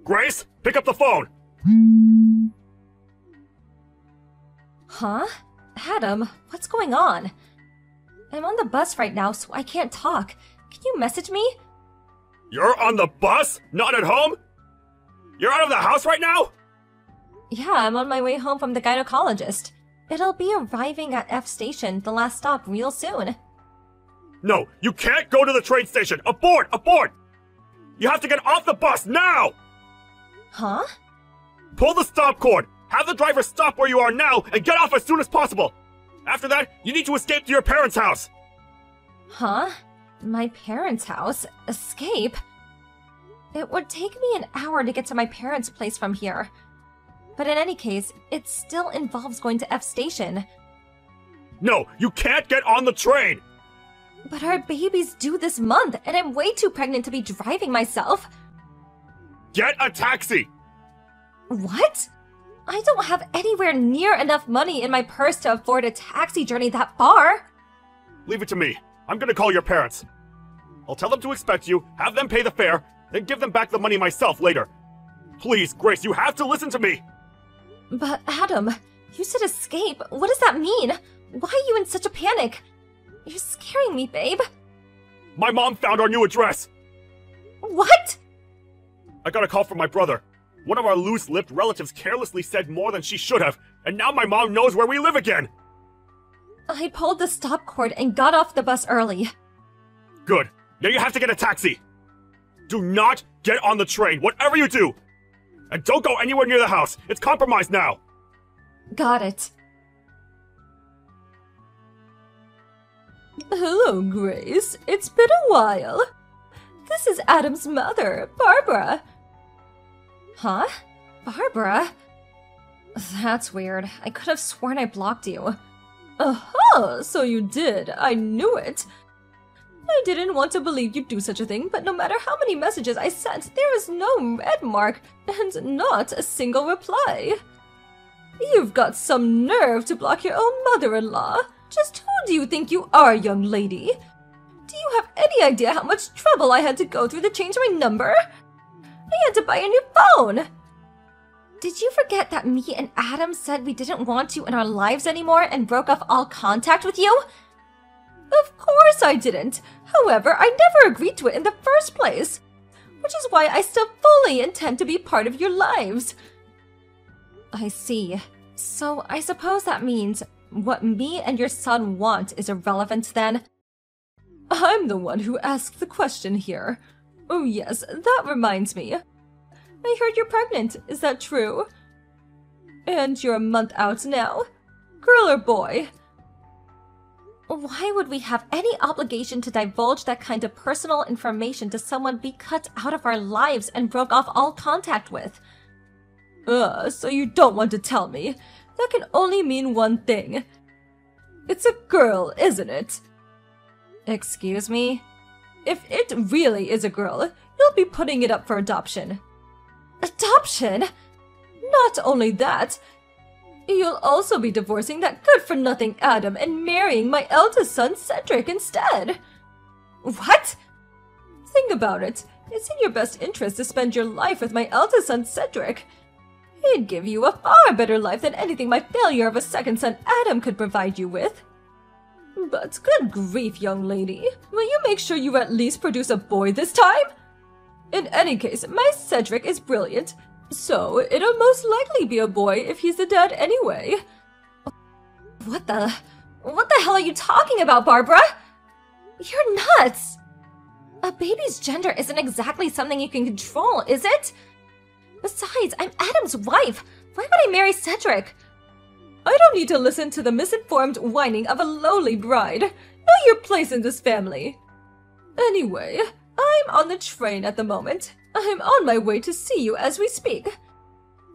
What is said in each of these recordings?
Grace, pick up the phone! Huh? Adam, what's going on? I'm on the bus right now, so I can't talk. Can you message me? You're on the bus? Not at home? You're out of the house right now? Yeah, I'm on my way home from the gynecologist. It'll be arriving at F Station, the last stop, real soon. No, you can't go to the train station! Abort! Abort! You have to get off the bus now! Huh? Pull the stop cord! Have the driver stop where you are now and get off as soon as possible! After that, you need to escape to your parents' house! Huh? My parents' house? Escape? It would take me an hour to get to my parents' place from here. But in any case, it still involves going to F Station. No, you can't get on the train! But our baby's due this month, and I'm way too pregnant to be driving myself. Get a taxi! What? I don't have anywhere near enough money in my purse to afford a taxi journey that far. Leave it to me. I'm gonna call your parents. I'll tell them to expect you, have them pay the fare, then give them back the money myself later. Please, Grace, you have to listen to me! But Adam, you said escape. What does that mean? Why are you in such a panic? You're scaring me, babe. My mom found our new address! What? I got a call from my brother. One of our loose-lipped relatives carelessly said more than she should have, and now my mom knows where we live again! I pulled the stop cord and got off the bus early. Good. Now you have to get a taxi! Do not get on the train, whatever you do! And don't go anywhere near the house! It's compromised now! Got it. Hello, Grace. It's been a while. This is Adam's mother, Barbara. Huh? Barbara? That's weird. I could have sworn I blocked you. Aha! So you did. I knew it. I didn't want to believe you'd do such a thing, but no matter how many messages I sent, there is no red mark and not a single reply. You've got some nerve to block your own mother-in-law. Just who do you think you are, young lady? Do you have any idea how much trouble I had to go through to change my number? I had to buy a new phone! Did you forget that me and Adam said we didn't want you in our lives anymore and broke off all contact with you? Of course I didn't. However, I never agreed to it in the first place. Which is why I still fully intend to be part of your lives. I see. So I suppose that means what me and your son want is irrelevant then? I'm the one who asked the question here. Oh yes, that reminds me. I heard you're pregnant, is that true? And you're a month out now? Girl or boy? Why would we have any obligation to divulge that kind of personal information to someone we cut out of our lives and broke off all contact with? So you don't want to tell me. That can only mean one thing. It's a girl, isn't it? Excuse me? If it really is a girl, you'll be putting it up for adoption. Adoption? Not only that, you'll also be divorcing that good-for-nothing Adam and marrying my eldest son, Cedric, instead. What? Think about it. It's in your best interest to spend your life with my eldest son, Cedric. He'd give you a far better life than anything my failure of a second son, Adam, could provide you with. But good grief, young lady, will you make sure you at least produce a boy this time? In any case, my Cedric is brilliant, so it'll most likely be a boy if he's the dad anyway. What the hell are you talking about, Barbara? You're nuts! A baby's gender isn't exactly something you can control, is it? Besides, I'm Adam's wife. Why would I marry Cedric? I don't need to listen to the misinformed whining of a lowly bride. Know your place in this family. Anyway, I'm on the train at the moment. I'm on my way to see you as we speak.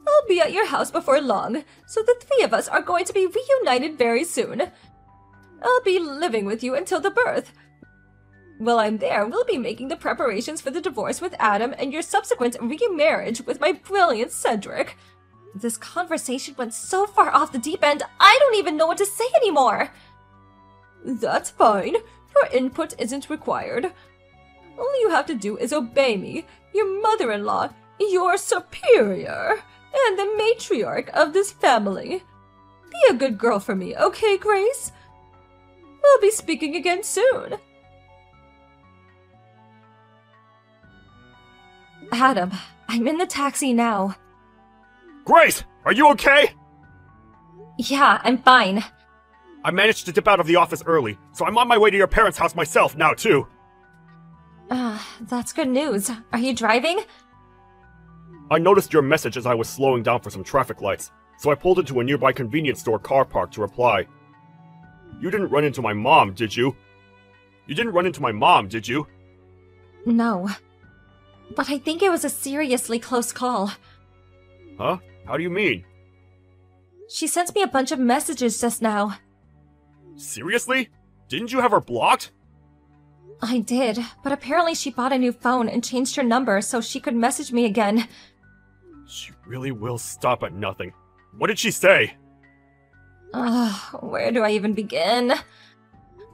I'll be at your house before long, so the three of us are going to be reunited very soon. I'll be living with you until the birth. While I'm there, we'll be making the preparations for the divorce with Adam and your subsequent remarriage with my brilliant Cedric. This conversation went so far off the deep end, I don't even know what to say anymore. That's fine. Your input isn't required. All you have to do is obey me, your mother-in-law, your superior and the matriarch of this family. Be a good girl for me, okay, Grace? We'll be speaking again soon. Adam, I'm in the taxi now. Grace, are you okay? Yeah, I'm fine. I managed to dip out of the office early, so I'm on my way to your parents' house myself now, too. That's good news. Are you driving? I noticed your message as I was slowing down for some traffic lights, so I pulled into a nearby convenience store car park to reply. You didn't run into my mom, did you? You didn't run into my mom, did you? No. But I think it was a seriously close call. Huh? How do you mean? She sent me a bunch of messages just now. Seriously? Didn't you have her blocked? I did, but apparently she bought a new phone and changed her number so she could message me again. She really will stop at nothing. What did she say? Where do I even begin?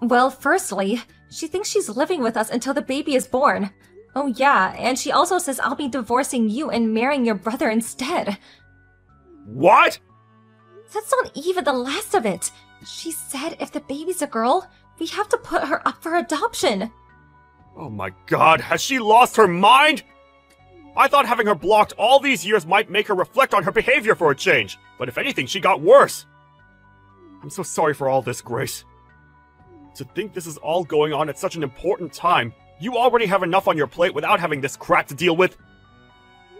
Well, firstly, she thinks she's living with us until the baby is born. Oh yeah, and she also says I'll be divorcing you and marrying your brother instead. What? That's not even the last of it. She said if the baby's a girl, we have to put her up for adoption. Oh my god, has she lost her mind? I thought having her blocked all these years might make her reflect on her behavior for a change, but if anything, she got worse. I'm so sorry for all this, Grace. To think this is all going on at such an important time. You already have enough on your plate without having this crap to deal with.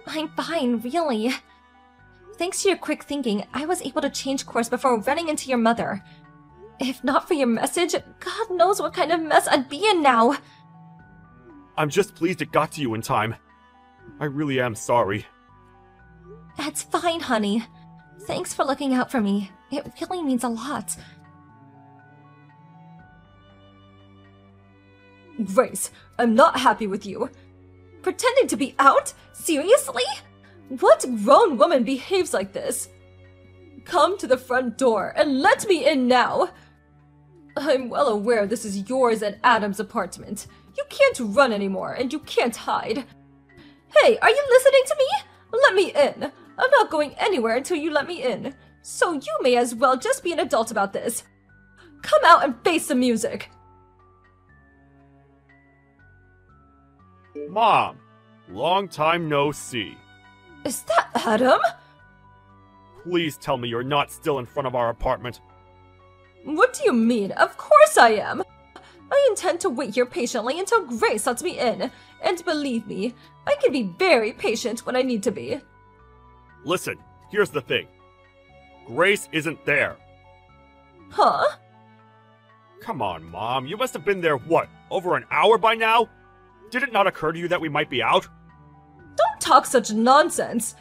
I'm fine, really. Thanks to your quick thinking, I was able to change course before running into your mother. If not for your message, God knows what kind of mess I'd be in now. I'm just pleased it got to you in time. I really am sorry. That's fine, honey. Thanks for looking out for me. It really means a lot. Grace, I'm not happy with you. Pretending to be out? Seriously? What grown woman behaves like this? Come to the front door and let me in now. I'm well aware this is yours and Adam's apartment. You can't run anymore and you can't hide. Hey, are you listening to me? Let me in. I'm not going anywhere until you let me in. So you may as well just be an adult about this. Come out and face the music. Mom, long time no see. Is that Adam? Please tell me you're not still in front of our apartment. What do you mean? Of course I am! I intend to wait here patiently until Grace lets me in, and believe me, I can be very patient when I need to be. Listen, here's the thing. Grace isn't there. Huh? Come on, Mom, you must have been there, what, over an hour by now? Did it not occur to you that we might be out? Don't talk such nonsense.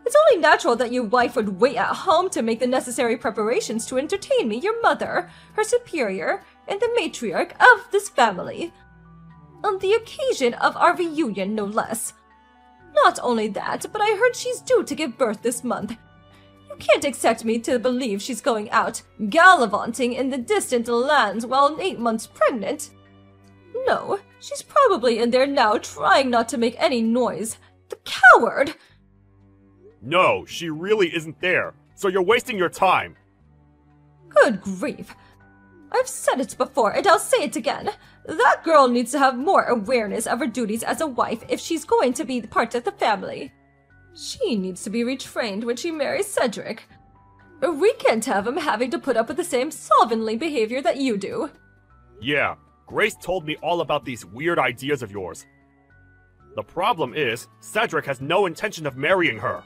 It's only natural that your wife would wait at home to make the necessary preparations to entertain me, your mother, her superior, and the matriarch of this family. On the occasion of our reunion, no less. Not only that, but I heard she's due to give birth this month. You can't expect me to believe she's going out, gallivanting in the distant lands while 8 months pregnant. No, she's probably in there now trying not to make any noise. The coward! No, she really isn't there, so you're wasting your time. Good grief. I've said it before and I'll say it again. That girl needs to have more awareness of her duties as a wife if she's going to be part of the family. She needs to be retrained when she marries Cedric. We can't have him having to put up with the same slovenly behavior that you do. Yeah, Grace told me all about these weird ideas of yours. The problem is, Cedric has no intention of marrying her.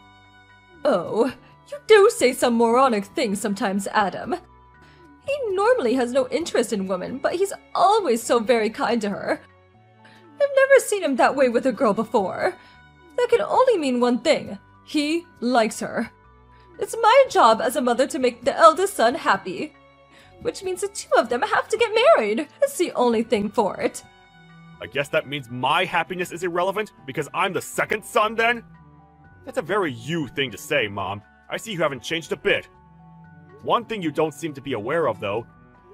Oh, you do say some moronic things sometimes, Adam. He normally has no interest in women, but he's always so very kind to her. I've never seen him that way with a girl before. That can only mean one thing. He likes her. It's my job as a mother to make the eldest son happy. Which means the two of them have to get married. It's the only thing for it. I guess that means my happiness is irrelevant because I'm the second son then? That's a very you thing to say, Mom. I see you haven't changed a bit. One thing you don't seem to be aware of, though,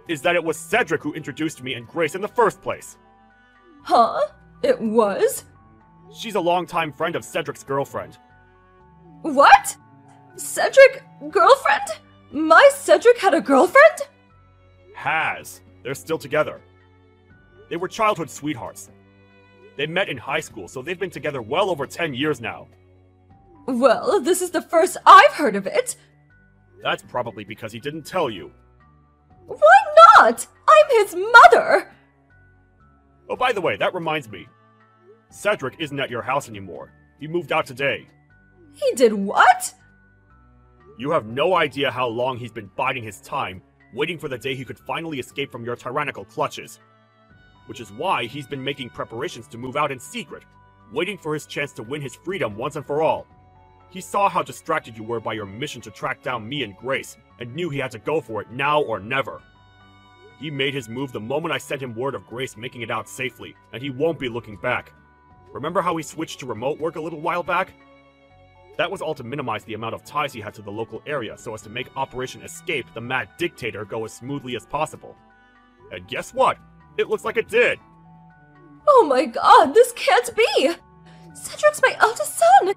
is that it was Cedric who introduced me and Grace in the first place. Huh? It was? She's a longtime friend of Cedric's girlfriend. What? Cedric, girlfriend? My Cedric had a girlfriend? Has. They're still together. They were childhood sweethearts. They met in high school, so they've been together well over 10 years now. Well, this is the first I've heard of it. That's probably because he didn't tell you. Why not? I'm his mother! Oh, by the way, that reminds me. Cedric isn't at your house anymore. He moved out today. He did what? You have no idea how long he's been biding his time, waiting for the day he could finally escape from your tyrannical clutches. Which is why he's been making preparations to move out in secret, waiting for his chance to win his freedom once and for all. He saw how distracted you were by your mission to track down me and Grace, and knew he had to go for it now or never. He made his move the moment I sent him word of Grace making it out safely, and he won't be looking back. Remember how he switched to remote work a little while back? That was all to minimize the amount of ties he had to the local area so as to make Operation Escape the Mad Dictator go as smoothly as possible. And guess what? It looks like it did! Oh my god, this can't be! Cedric's my eldest son!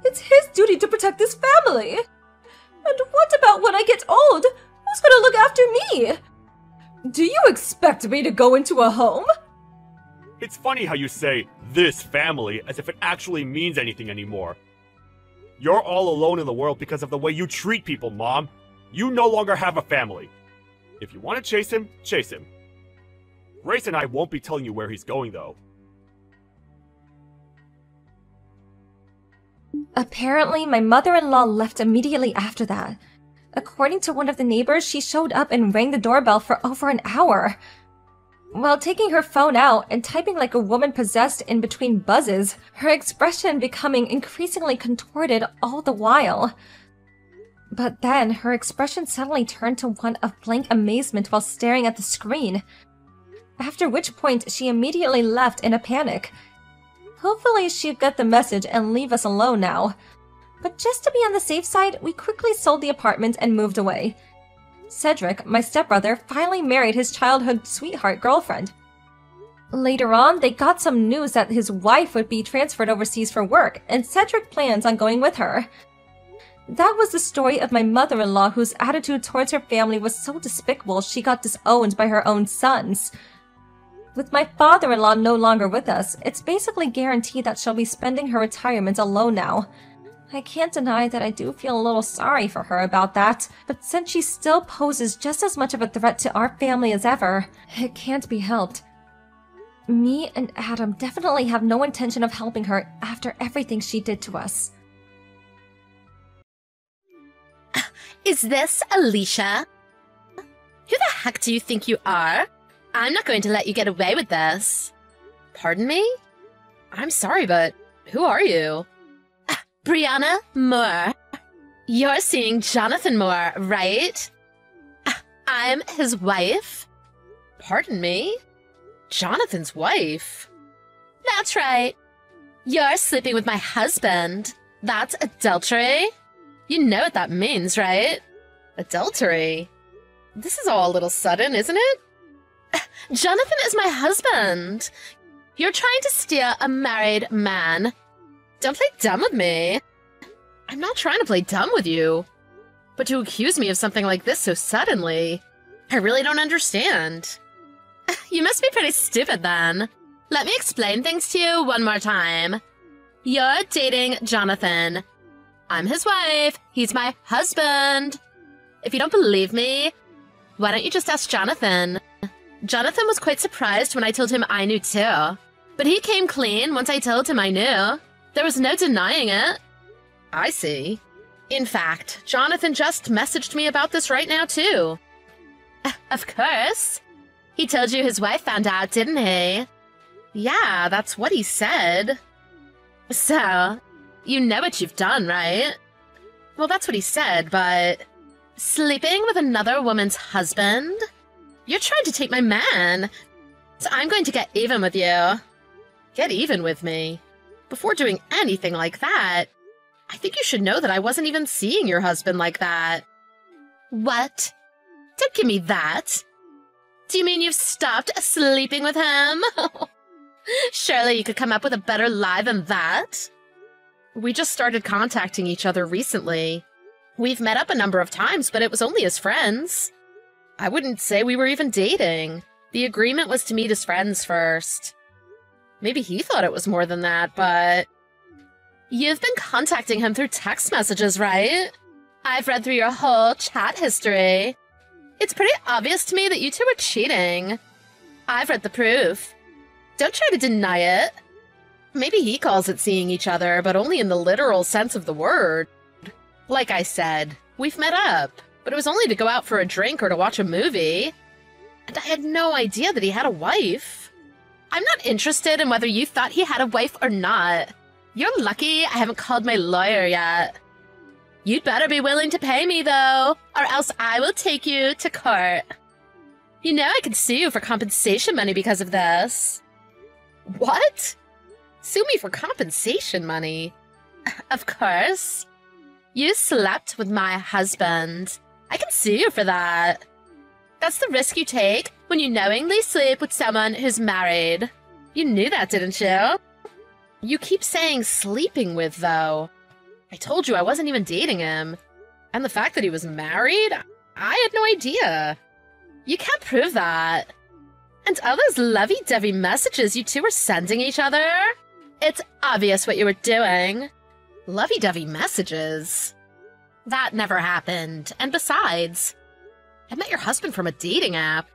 It's his duty to protect this family! And what about when I get old? Who's gonna look after me? Do you expect me to go into a home? It's funny how you say, this family, as if it actually means anything anymore. You're all alone in the world because of the way you treat people, Mom. You no longer have a family. If you want to chase him, chase him. Grace and I won't be telling you where he's going, though. Apparently, my mother-in-law left immediately after that. According to one of the neighbors, she showed up and rang the doorbell for over an hour. While taking her phone out and typing like a woman possessed in between buzzes, her expression becoming increasingly contorted all the while. But then, her expression suddenly turned to one of blank amazement while staring at the screen. After which point, she immediately left in a panic. Hopefully, she'd get the message and leave us alone now. But just to be on the safe side, we quickly sold the apartment and moved away. Cedric, my stepbrother, finally married his childhood sweetheart girlfriend. Later on, they got some news that his wife would be transferred overseas for work, and Cedric plans on going with her. That was the story of my mother-in-law, whose attitude towards her family was so despicable she got disowned by her own sons. With my father-in-law no longer with us, it's basically guaranteed that she'll be spending her retirement alone now. I can't deny that I do feel a little sorry for her about that, but since she still poses just as much of a threat to our family as ever, it can't be helped. Me and Adam definitely have no intention of helping her after everything she did to us. Is this Alicia? Who the heck do you think you are? I'm not going to let you get away with this. Pardon me? I'm sorry, but who are you? Brianna Moore. You're seeing Jonathan Moore, right? I'm his wife. Pardon me? Jonathan's wife? That's right. You're sleeping with my husband. That's adultery. You know what that means, right? Adultery? This is all a little sudden, isn't it? Jonathan is my husband. You're trying to steer a married man. Don't play dumb with me. I'm not trying to play dumb with you. But to accuse me of something like this so suddenly, I really don't understand. You must be pretty stupid then. Let me explain things to you one more time. You're dating Jonathan. I'm his wife. He's my husband. If you don't believe me, why don't you just ask Jonathan? Jonathan was quite surprised when I told him I knew too. But he came clean once I told him I knew. There was no denying it. I see. In fact, Jonathan just messaged me about this right now too. Of course. He told you his wife found out, didn't he? Yeah, that's what he said. So, you know what you've done, right? Well, that's what he said, but... Sleeping with another woman's husband? You're trying to take my man. So I'm going to get even with you. Get even with me? Before doing anything like that, I think you should know that I wasn't even seeing your husband like that. What? Don't give me that. Do you mean you've stopped sleeping with him? Surely you could come up with a better lie than that. We just started contacting each other recently. We've met up a number of times, but it was only as friends. I wouldn't say we were even dating. The agreement was to meet as friends first. Maybe he thought it was more than that, but... You've been contacting him through text messages, right? I've read through your whole chat history. It's pretty obvious to me that you two are cheating. I've read the proof. Don't try to deny it. Maybe he calls it seeing each other, but only in the literal sense of the word. Like I said, we've met up, but it was only to go out for a drink or to watch a movie. And I had no idea that he had a wife. I'm not interested in whether you thought he had a wife or not. You're lucky I haven't called my lawyer yet. You'd better be willing to pay me, though, or else I will take you to court. You know I could sue you for compensation money because of this. What? Sue me for compensation money? Of course. You slept with my husband. I can sue you for that. That's the risk you take when you knowingly sleep with someone who's married. You knew that, didn't you? You keep saying sleeping with, though. I told you I wasn't even dating him. And the fact that he was married? I had no idea. You can't prove that. And all those lovey-dovey messages you two were sending each other? It's obvious what you were doing. Lovey-dovey messages? That never happened. And besides, I met your husband from a dating app.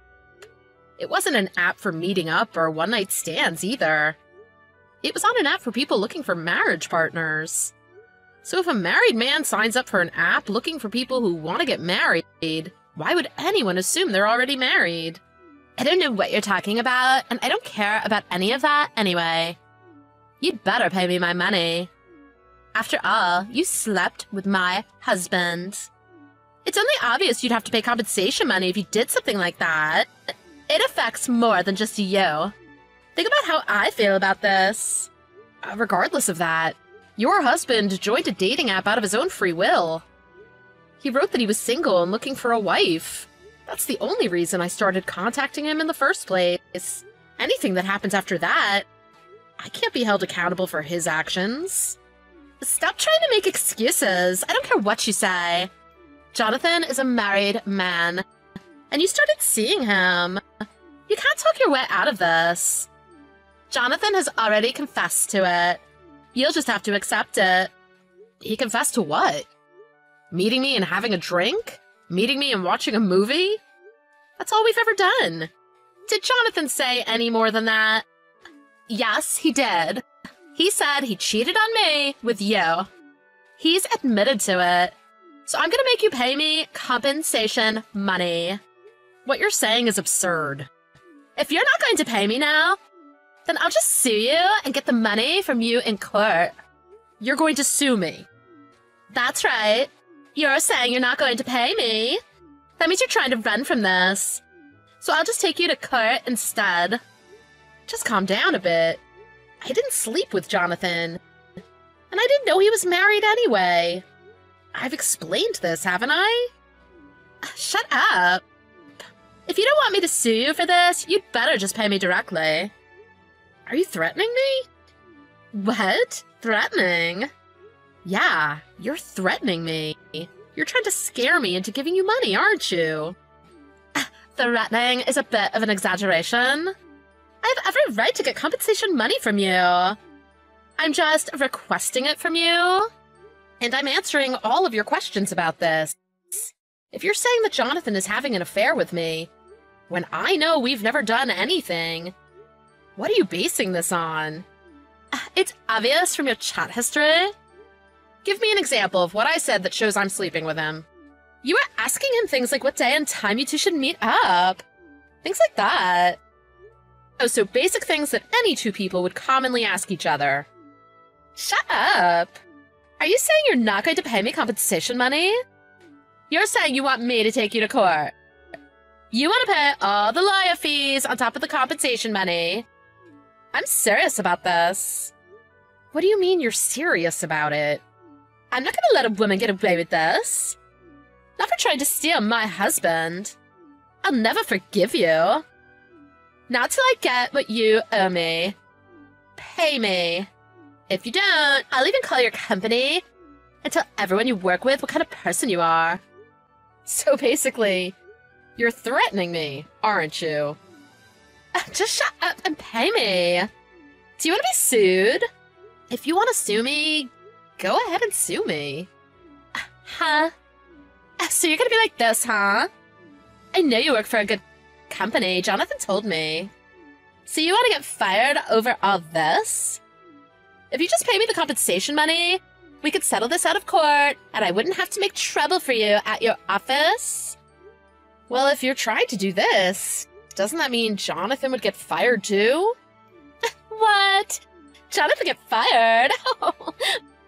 It wasn't an app for meeting up or one-night stands either. It was on an app for people looking for marriage partners. So if a married man signs up for an app looking for people who want to get married, why would anyone assume they're already married? I don't know what you're talking about, and I don't care about any of that anyway. You'd better pay me my money. After all, you slept with my husband. It's only obvious you'd have to pay compensation money if you did something like that. It affects more than just you. Think about how I feel about this. Regardless of that, your husband joined a dating app out of his own free will. He wrote that he was single and looking for a wife. That's the only reason I started contacting him in the first place. Anything that happens after that, I can't be held accountable for his actions. Stop trying to make excuses. I don't care what you say. Jonathan is a married man, and you started seeing him. You can't talk your way out of this. Jonathan has already confessed to it. You'll just have to accept it. He confessed to what? Meeting me and having a drink? Meeting me and watching a movie? That's all we've ever done. Did Jonathan say any more than that? Yes, he did. He said he cheated on me with you. He's admitted to it. So I'm gonna make you pay me compensation money. What you're saying is absurd. If you're not going to pay me now, then I'll just sue you and get the money from you in court. You're going to sue me? That's right. You're saying you're not going to pay me. That means you're trying to run from this. So I'll just take you to court instead. Just calm down a bit. I didn't sleep with Jonathan. And I didn't know he was married anyway. I've explained this, haven't I? Shut up. If you don't want me to sue you for this, you'd better just pay me directly. Are you threatening me? What? Threatening? Yeah, you're threatening me. You're trying to scare me into giving you money, aren't you? Threatening is a bit of an exaggeration. I have every right to get compensation money from you. I'm just requesting it from you. And I'm answering all of your questions about this. If you're saying that Jonathan is having an affair with me, when I know we've never done anything, what are you basing this on? It's obvious from your chat history. Give me an example of what I said that shows I'm sleeping with him. You were asking him things like what day and time you two should meet up. Things like that. Oh, so basic things that any two people would commonly ask each other. Shut up. Are you saying you're not going to pay me compensation money? You're saying you want me to take you to court. You want to pay all the lawyer fees on top of the compensation money. I'm serious about this. What do you mean you're serious about it? I'm not gonna let a woman get away with this. Not for trying to steal my husband. I'll never forgive you. Not till I get what you owe me. pay me. If you don't, I'll even call your company and tell everyone you work with what kind of person you are. So basically, you're threatening me, aren't you? Just shut up and pay me. Do you want to be sued? If you want to sue me, go ahead and sue me. Huh? So you're gonna be like this, huh? I know you work for a good company, Jonathan told me. So you want to get fired over all this? If you just pay me the compensation money, we could settle this out of court, and I wouldn't have to make trouble for you at your office. Well, if you're trying to do this, doesn't that mean Jonathan would get fired too? What? Jonathan get fired? What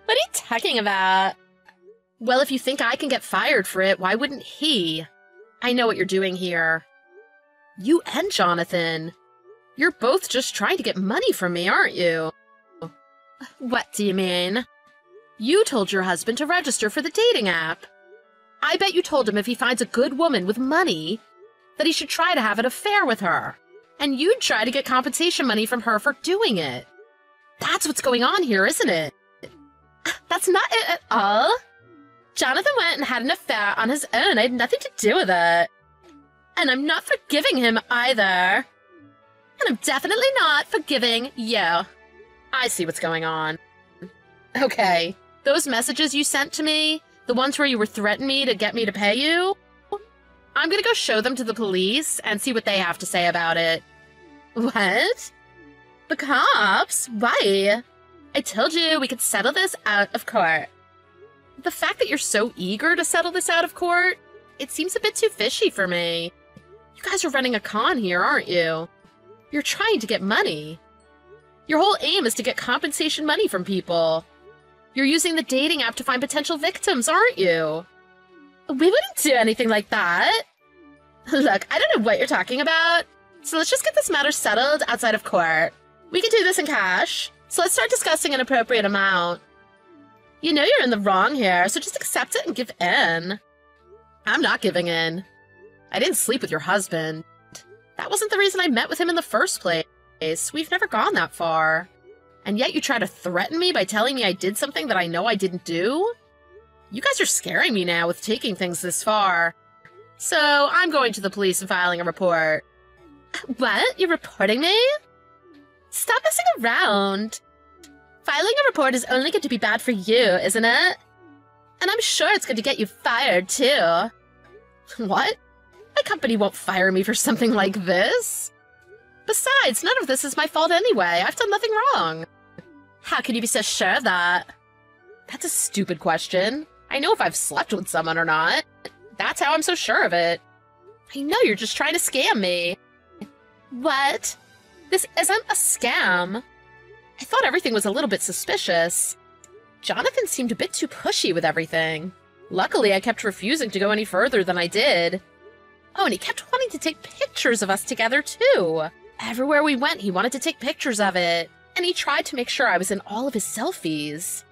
are you talking about? Well, if you think I can get fired for it, why wouldn't he? I know what you're doing here. You and Jonathan. You're both just trying to get money from me, aren't you? What do you mean? You told your husband to register for the dating app. I bet you told him if he finds a good woman with money, that he should try to have an affair with her. And you'd try to get compensation money from her for doing it. That's what's going on here, isn't it? That's not it at all. Jonathan went and had an affair on his own. I had nothing to do with it. And I'm not forgiving him either. And I'm definitely not forgiving you. I see what's going on. Okay, those messages you sent to me, the ones where you were threatening me to get me to pay you, I'm gonna go show them to the police and see what they have to say about it. What? The cops? Why? I told you we could settle this out of court. The fact that you're so eager to settle this out of court, it seems a bit too fishy for me. You guys are running a con here, aren't you? You're trying to get money. Your whole aim is to get compensation money from people. You're using the dating app to find potential victims, aren't you? We wouldn't do anything like that. Look, I don't know what you're talking about, so let's just get this matter settled outside of court. We can do this in cash, so let's start discussing an appropriate amount. You know you're in the wrong here, so just accept it and give in. I'm not giving in. I didn't sleep with your husband. That wasn't the reason I met with him in the first place. We've never gone that far. And yet you try to threaten me by telling me I did something that I know I didn't do? You guys are scaring me now with taking things this far. So I'm going to the police and filing a report. What? You're reporting me? Stop messing around. Filing a report is only going to be bad for you, isn't it? And I'm sure it's going to get you fired, too. What? My company won't fire me for something like this. Besides, none of this is my fault anyway. I've done nothing wrong. How can you be so sure of that? That's a stupid question. I know if I've slept with someone or not. That's how I'm so sure of it. I know you're just trying to scam me. What? This isn't a scam. I thought everything was a little bit suspicious. Jonathan seemed a bit too pushy with everything. Luckily, I kept refusing to go any further than I did. Oh, and he kept wanting to take pictures of us together, too. Everywhere we went, he wanted to take pictures of it. And he tried to make sure I was in all of his selfies.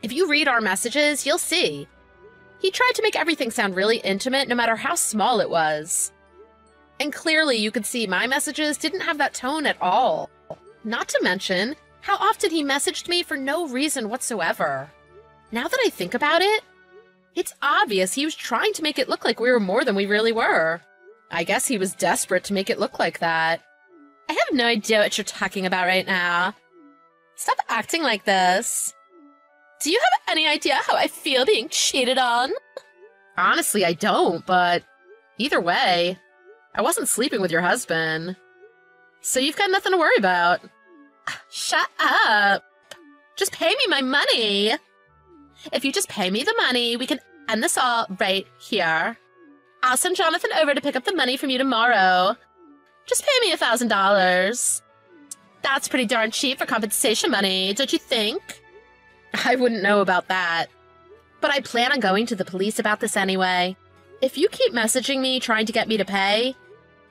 If you read our messages, you'll see. He tried to make everything sound really intimate, no matter how small it was. And clearly, you could see my messages didn't have that tone at all. Not to mention how often he messaged me for no reason whatsoever. Now that I think about it, it's obvious he was trying to make it look like we were more than we really were. I guess he was desperate to make it look like that. I have no idea what you're talking about right now. Stop acting like this. Do you have any idea how I feel being cheated on? Honestly, I don't, but either way, I wasn't sleeping with your husband. So you've got nothing to worry about. Shut up. Just pay me my money. If you just pay me the money, we can end this all right here. I'll send Jonathan over to pick up the money from you tomorrow. Just pay me $1,000. That's pretty darn cheap for compensation money, don't you think? I wouldn't know about that. But I plan on going to the police about this anyway. If you keep messaging me trying to get me to pay,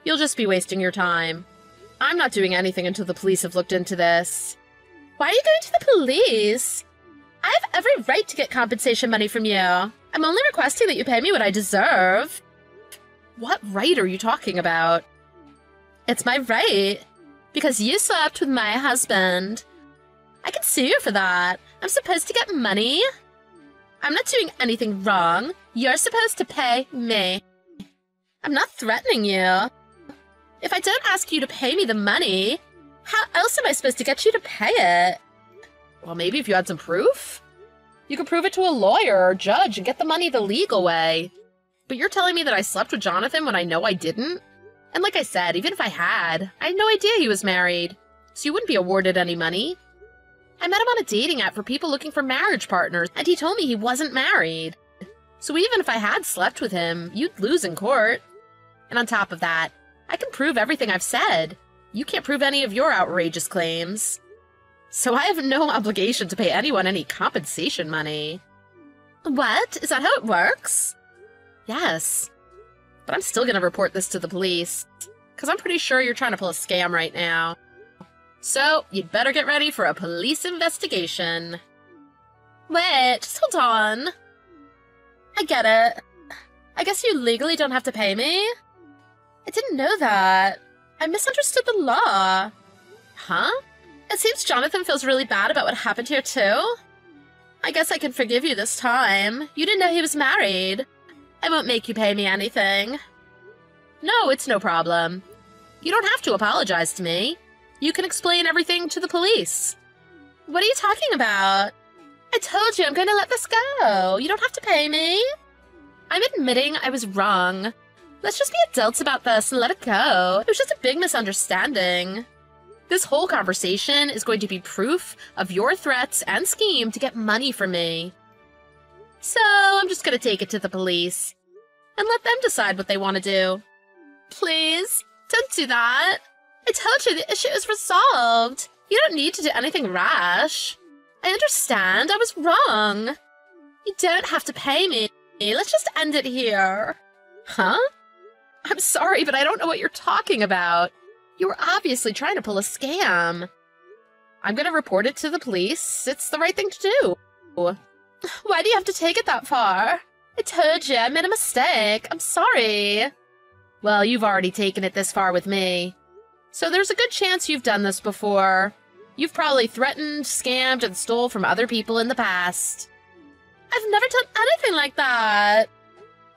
you'll just be wasting your time. I'm not doing anything until the police have looked into this. Why are you going to the police? I have every right to get compensation money from you. I'm only requesting that you pay me what I deserve. What right are you talking about? It's my right. Because you slept with my husband. I can sue you for that. I'm supposed to get money. I'm not doing anything wrong. You're supposed to pay me. I'm not threatening you. If I don't ask you to pay me the money, how else am I supposed to get you to pay it? Well, maybe if you had some proof? You could prove it to a lawyer or judge and get the money the legal way. But you're telling me that I slept with Jonathan when I know I didn't? And like I said, even if I had no idea he was married. So you wouldn't be awarded any money. I met him on a dating app for people looking for marriage partners, and he told me he wasn't married. So even if I had slept with him, you'd lose in court. And on top of that, I can prove everything I've said. You can't prove any of your outrageous claims. So I have no obligation to pay anyone any compensation money. What? Is that how it works? Yes. But I'm still gonna report this to the police, because I'm pretty sure you're trying to pull a scam right now. So, you'd better get ready for a police investigation. Wait, just hold on. I get it. I guess you legally don't have to pay me? I didn't know that. I misunderstood the law. Huh? It seems Jonathan feels really bad about what happened here, too. I guess I can forgive you this time. You didn't know he was married. I won't make you pay me anything. No, it's no problem. You don't have to apologize to me. You can explain everything to the police. What are you talking about? I told you I'm going to let this go. You don't have to pay me. I'm admitting I was wrong. Let's just be adults about this and let it go. It was just a big misunderstanding. This whole conversation is going to be proof of your threats and scheme to get money from me. So I'm just going to take it to the police and let them decide what they want to do. Please, don't do that. I told you the issue is resolved. You don't need to do anything rash. I understand I was wrong. You don't have to pay me. Let's just end it here. Huh? I'm sorry, but I don't know what you're talking about. You were obviously trying to pull a scam. I'm gonna report it to the police. It's the right thing to do. Why do you have to take it that far? I told you I made a mistake. I'm sorry. Well, you've already taken it this far with me. So there's a good chance you've done this before. You've probably threatened, scammed, and stole from other people in the past. I've never done anything like that.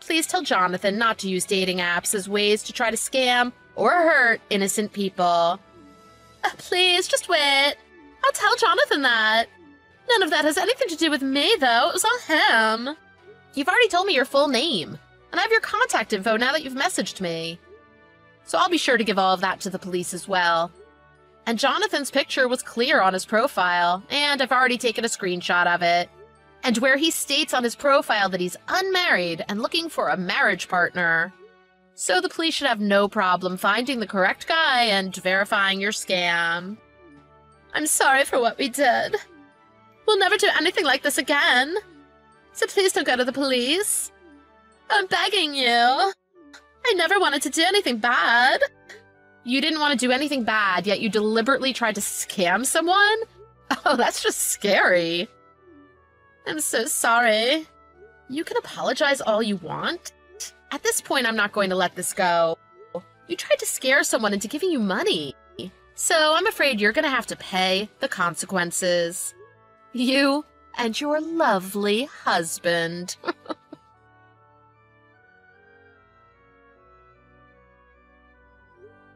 Please tell Jonathan not to use dating apps as ways to try to scam or hurt innocent people. Please, just wait. I'll tell Jonathan that. None of that has anything to do with me, though. It was all him. You've already told me your full name, and I have your contact info now that you've messaged me. So I'll be sure to give all of that to the police as well. And Jonathan's picture was clear on his profile, and I've already taken a screenshot of it. And where he states on his profile that he's unmarried and looking for a marriage partner. So the police should have no problem finding the correct guy and verifying your scam. I'm sorry for what we did. We'll never do anything like this again. So please don't go to the police. I'm begging you. I never wanted to do anything bad. You didn't want to do anything bad, yet you deliberately tried to scam someone? Oh, that's just scary. I'm so sorry. You can apologize all you want. At this point, I'm not going to let this go. You tried to scare someone into giving you money. So I'm afraid you're going to have to pay the consequences. You and your lovely husband.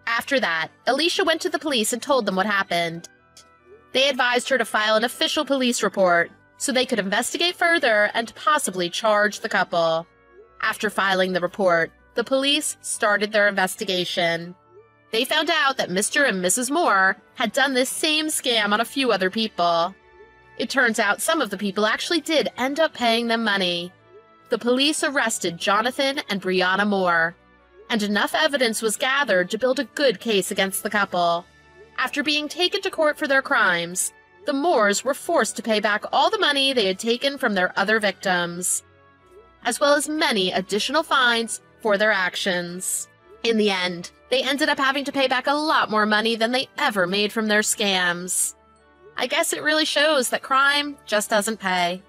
After that, Alicia went to the police and told them what happened. They advised her to file an official police report so they could investigate further and possibly charge the couple. After filing the report, the police started their investigation. They found out that Mr. and Mrs. Moore had done this same scam on a few other people. It turns out some of the people actually did end up paying them money. The police arrested Jonathan and Brianna Moore, and enough evidence was gathered to build a good case against the couple. After being taken to court for their crimes, the Moores were forced to pay back all the money they had taken from their other victims, as well as many additional fines for their actions. In the end, they ended up having to pay back a lot more money than they ever made from their scams. I guess it really shows that crime just doesn't pay.